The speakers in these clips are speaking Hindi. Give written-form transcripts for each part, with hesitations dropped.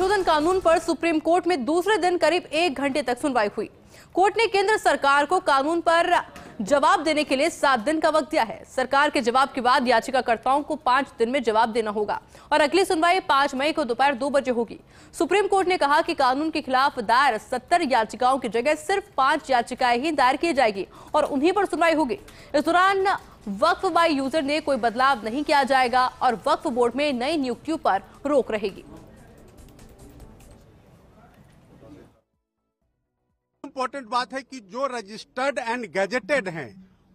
संशोधन कानून पर सुप्रीम कोर्ट में दूसरे दिन करीब 1 घंटे तक सुनवाई हुई। कोर्ट ने केंद्र सरकार को कानून पर जवाब देने के लिए 7 दिन का वक्त दिया है। सरकार के जवाब के बाद याचिकाकर्ताओं को 5 दिन में जवाब देना होगा और अगली सुनवाई 5 मई को दोपहर 2 बजे होगी। सुप्रीम कोर्ट ने कहा कि कानून के खिलाफ दायर 70 याचिकाओं की जगह सिर्फ 5 याचिकाएं ही दायर की जाएगी और उन्हीं पर सुनवाई होगी। इस दौरान वक्फ बाय यूजर ने कोई बदलाव नहीं किया जाएगा और वक्फ बोर्ड में नई नियुक्तियों पर रोक रहेगी। इंपॉर्टेंट बात है कि जो रजिस्टर्ड एंड गैजेटेड हैं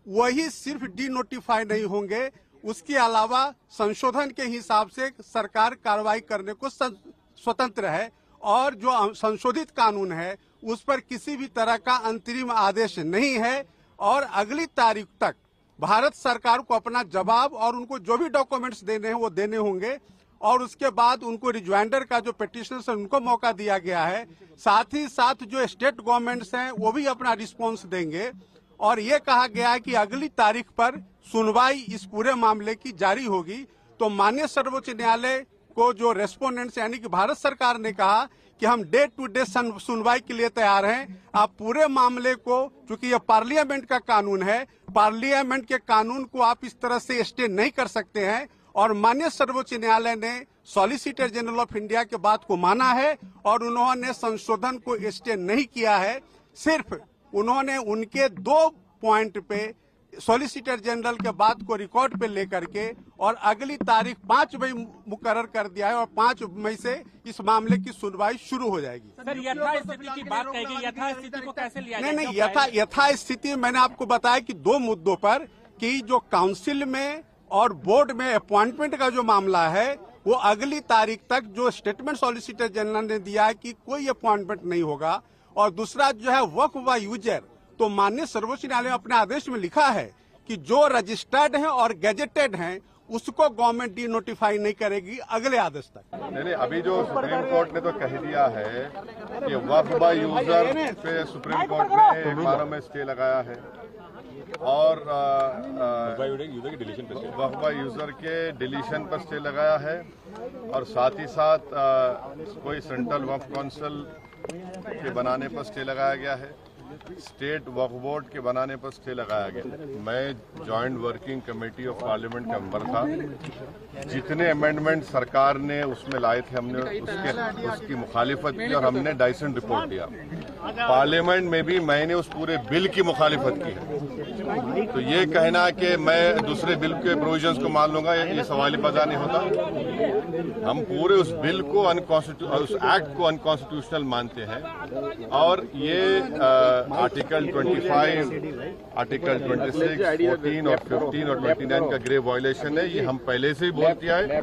वही सिर्फ डी नोटिफाई नहीं होंगे, उसके अलावा संशोधन के हिसाब से सरकार कार्रवाई करने को स्वतंत्र है और जो संशोधित कानून है उस पर किसी भी तरह का अंतरिम आदेश नहीं है और अगली तारीख तक भारत सरकार को अपना जवाब और उनको जो भी डॉक्यूमेंट्स देने हैं वो देने होंगे और उसके बाद उनको रिज्वाइंडर का जो पिटिशनर्स है उनको मौका दिया गया है। साथ ही साथ जो स्टेट गवर्नमेंट्स हैं वो भी अपना रिस्पॉन्स देंगे और ये कहा गया है कि अगली तारीख पर सुनवाई इस पूरे मामले की जारी होगी। तो माननीय सर्वोच्च न्यायालय को जो रेस्पोंडेंट्स यानी कि भारत सरकार ने कहा कि हम डे टू डे सुनवाई के लिए तैयार हैं। आप पूरे मामले को, चूंकि यह पार्लियामेंट का कानून है, पार्लियामेंट के कानून को आप इस तरह से स्टे नहीं कर सकते हैं और माननीय सर्वोच्च न्यायालय ने सॉलिसिटर जनरल ऑफ इंडिया के बात को माना है और उन्होंने संशोधन को स्टे नहीं किया है। सिर्फ उन्होंने उनके 2 पॉइंट पे सॉलिसिटर जनरल के बात को रिकॉर्ड पे लेकर के और अगली तारीख 5 मई मुकर्रर कर दिया है और 5 मई से इस मामले की सुनवाई शुरू हो जाएगी। सर, यथास्थिति की बात कहेगी, यथास्थिति को कैसे लिया जाए? नहीं, यथास्थिति मैंने आपको बताया कि 2 मुद्दों पर कि जो काउंसिल में और बोर्ड में अपॉइंटमेंट का जो मामला है वो अगली तारीख तक जो स्टेटमेंट सॉलिसिटर जनरल ने दिया है कि कोई अपॉइंटमेंट नहीं होगा और दूसरा जो है वक्फ बाय यूजर, तो माननीय सर्वोच्च न्यायालय ने अपने आदेश में लिखा है कि जो रजिस्टर्ड हैं और गैजेटेड हैं उसको गवर्नमेंट डी नोटिफाई नहीं करेगी अगले आदेश तक। नहीं, अभी जो सुप्रीम कोर्ट ने तो कह दिया है कि वक्फ बाय यूजर पे सुप्रीम कोर्ट ने 1 माह में स्टे लगाया है और वक्फ बाय यूजर के डिलीशन पर स्टे लगाया है और साथ ही साथ कोई सेंट्रल वक्फ काउंसिल के बनाने पर स्टे लगाया गया है, स्टेट वक्फ बोर्ड के बनाने पर स्टे लगाया गया। मैं joint working committee of parliament का मेंबर था। जितने अमेंडमेंट सरकार ने उसमें लाए थे हमने उसकी मुखालिफत की और हमने डाइसेंट रिपोर्ट दिया। पार्लियामेंट में भी मैंने उस पूरे बिल की मुखालिफत की है। तो ये कहना कि मैं दूसरे बिल के प्रोविजंस को मान लूंगा ये सवाल पैदा नहीं होता। हम पूरे उस बिल को उस एक्ट को अनकॉन्स्टिट्यूशनल मानते हैं और ये आर्टिकल 25, आर्टिकल 26, 14 और 15 और 29 का ग्रेव वायलेशन है। ये हम पहले से ही बोल दिया है।